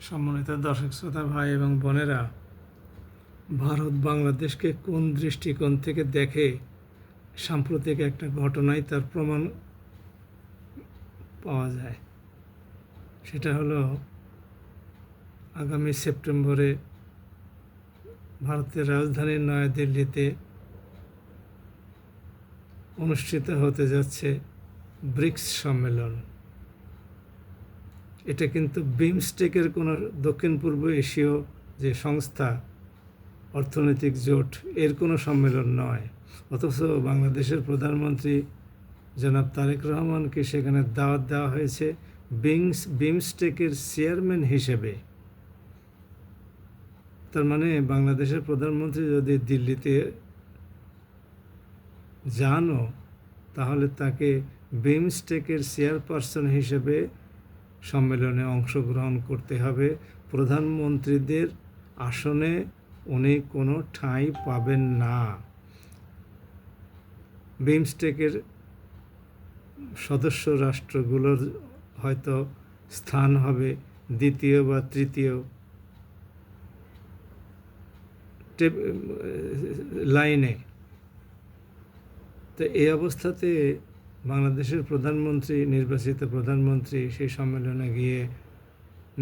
সম্মানিত দর্শক শ্রোতা ভাই এবং বোনেরা, ভারত বাংলাদেশকে কোন দৃষ্টিকোণ থেকে দেখে সাম্প্রতিক একটা ঘটনায় তার প্রমাণ পাওয়া যায়। সেটা হলো আগামী সেপ্টেম্বরে ভারতের রাজধানী নয়াদিল্লিতে অনুষ্ঠিত হতে যাচ্ছে ব্রিক্স সম্মেলন। এটা কিন্তু বিমস্টেকের কোনো দক্ষিণ পূর্ব এশীয় যে সংস্থা, অর্থনৈতিক জোট, এর কোনো সম্মেলন নয়। অথচ বাংলাদেশের প্রধানমন্ত্রী জনাব তারেক রহমানকে সেখানে দাওয়াত দেওয়া হয়েছে বিমস্টেকের চেয়ারম্যান হিসেবে। তার মানে বাংলাদেশের প্রধানমন্ত্রী যদি দিল্লিতে যানও, তাহলে তাকে বিমস্টেকের চেয়ারপারসন হিসেবে সম্মেলনে অংশগ্রহণ করতে হবে। প্রধানমন্ত্রীদের আসনে উনি কোনো ঠাঁই পাবেন না। বিমস্টেকের সদস্য রাষ্ট্রগুলোর হয়তো স্থান হবে দ্বিতীয় বা তৃতীয় লাইনে। তো এই অবস্থাতে বাংলাদেশের প্রধানমন্ত্রী, নির্বাচিত প্রধানমন্ত্রী, সেই সম্মেলনে গিয়ে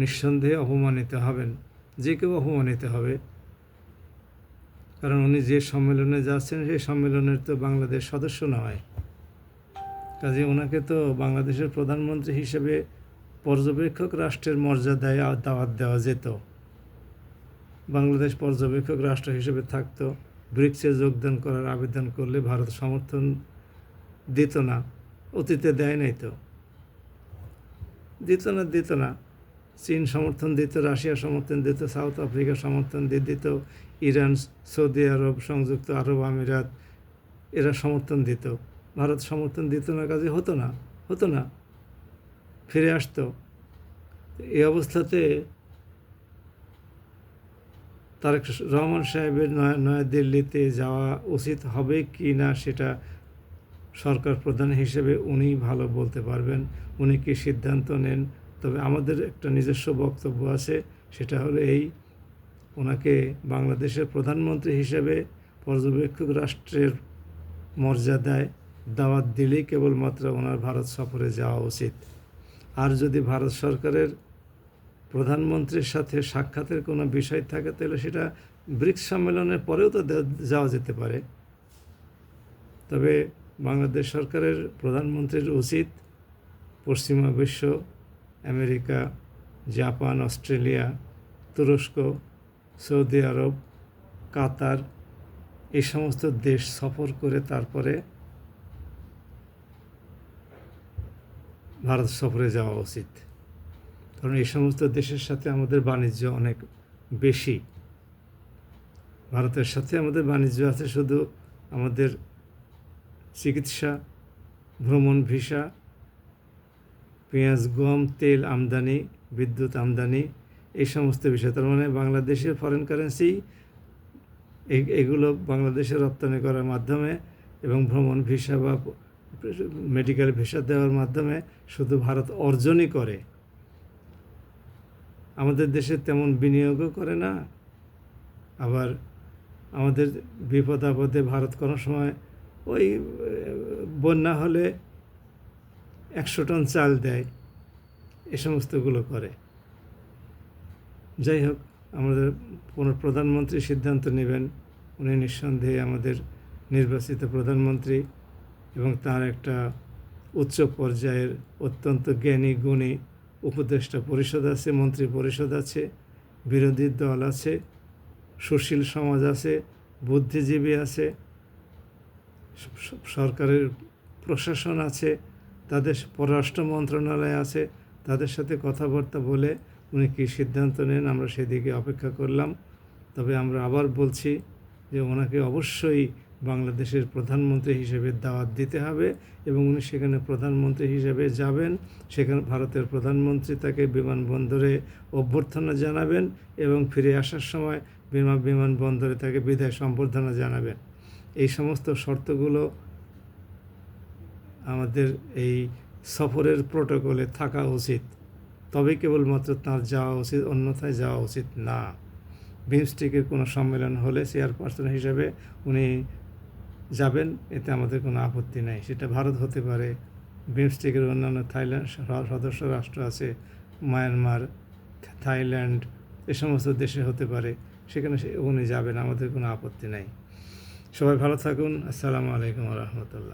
নিঃসন্দেহে অপমানিত হবেন। যে কেউ অপমানিত হবে, কারণ উনি যে সম্মেলনে যাচ্ছেন সেই সম্মেলনের তো বাংলাদেশ সদস্য নয়। কাজে ওনাকে তো বাংলাদেশের প্রধানমন্ত্রী হিসেবে পর্যবেক্ষক রাষ্ট্রের মর্যাদায় দাওয়াত দেওয়া যেত। বাংলাদেশ পর্যবেক্ষক রাষ্ট্র হিসেবে থাকতো। ব্রিক্সে যোগদান করার আবেদন করলে ভারত সমর্থন দিত না। অতীতে দেয় নাই তো, দিত না। চীন সমর্থন দিত, রাশিয়া সমর্থন দিত, সাউথ আফ্রিকা সমর্থন দিত, ইরান, সৌদি আরব, সংযুক্ত আরব আমিরাত, এরা সমর্থন দিত। ভারত সমর্থন দিত না, কাজে হতো না, ফিরে আসতো। এই অবস্থাতে তারেক রহমান সাহেবের নয়াদিল্লিতে যাওয়া উচিত হবে কি না, সেটা সরকার প্রধান হিসেবে উনিই ভালো বলতে পারবেন। উনি কি সিদ্ধান্ত নেন। তবে আমাদের একটা নিজস্ব বক্তব্য আছে, সেটা হলো এই: ওনাকে বাংলাদেশের প্রধানমন্ত্রী হিসেবে পর্যবেক্ষক রাষ্ট্রের মর্যাদায় দাওয়াত দিলেই কেবলমাত্র ওনার ভারত সফরে যাওয়া উচিত। আর যদি ভারত সরকারের প্রধানমন্ত্রীর সাথে সাক্ষাতের কোনো বিষয় থাকে, তাহলে সেটা ব্রিক্স সম্মেলনের পরেও তো যাওয়া যেতে পারে। তবে বাংলাদেশ সরকারের প্রধানমন্ত্রীর উচিত পশ্চিমা বিশ্ব, আমেরিকা, জাপান, অস্ট্রেলিয়া, তুরস্ক, সৌদি আরব, কাতার, এই সমস্ত দেশ সফর করে তারপরে ভারত সফরে যাওয়া উচিত। কারণ এই সমস্ত দেশের সাথে আমাদের বাণিজ্য অনেক বেশি। ভারতের সাথে আমাদের বাণিজ্য আছে শুধু আমাদের চিকিৎসা, ভ্রমণ ভিসা, পেঁয়াজ, গম, তেল আমদানি, বিদ্যুৎ আমদানি, এই সমস্ত বিষয়। তার মানে বাংলাদেশের ফরেন কারেন্সি এগুলো বাংলাদেশে রপ্তানি করার মাধ্যমে এবং ভ্রমণ ভিসা বা মেডিকেল ভিসা দেওয়ার মাধ্যমে শুধু ভারত অর্জনই করে। আমাদের দেশে তেমন বিনিয়োগও করে না। আবার আমাদের বিপদ আপদে ভারত কোনো সময় ওই বন্যা হলে 100 টন চাল দেয়, এ সমস্তগুলো করে। যাই হোক, আমাদের প্রধানমন্ত্রী সিদ্ধান্ত নেবেন। উনি নিঃসন্দেহে আমাদের নির্বাচিত প্রধানমন্ত্রী এবং তার একটা উচ্চ পর্যায়ের অত্যন্ত জ্ঞানী গুণী উপদেষ্টা পরিষদ আছে, মন্ত্রী পরিষদ আছে, বিরোধী দল আছে, সুশীল সমাজ আছে, বুদ্ধিজীবী আছে, সরকারের প্রশাসন আছে, তাদের পররাষ্ট্র মন্ত্রণালয় আছে। তাদের সাথে কথাবার্তা বলে উনি কী সিদ্ধান্ত নেন, আমরা সেদিকে অপেক্ষা করলাম। তবে আমরা আবার বলছি যে ওনাকে অবশ্যই বাংলাদেশের প্রধানমন্ত্রী হিসেবে দাওয়াত দিতে হবে এবং উনি সেখানে প্রধানমন্ত্রী হিসেবে যাবেন। সেখানে ভারতের প্রধানমন্ত্রী তাকে বিমানবন্দরে অভ্যর্থনা জানাবেন এবং ফিরে আসার সময় বিমানবন্দরে তাকে বিদায় সম্বর্ধনা জানাবেন। এই সমস্ত শর্তগুলো আমাদের এই সফরের প্রোটোকলে থাকা উচিত। তবেই কেবলমাত্র তাঁর যাওয়া উচিত, অন্যথায় যাওয়া উচিত না। বিমস্টেকের কোনো সম্মেলন হলে চেয়ারপারসন হিসেবে উনি যাবেন, এতে আমাদের কোনো আপত্তি নেই। সেটা ভারত হতে পারে, বিমস্টেকের অন্যান্য থাইল্যান্ড সদস্য রাষ্ট্র আছে, মায়ানমার, থাইল্যান্ড, এ সমস্ত দেশে হতে পারে, সেখানে উনি যাবেন, আমাদের কোনো আপত্তি নেই। সবাই ভালো থাকুন। আসসালামু আলাইকুম ওয়া রাহমাতুল্লাহ।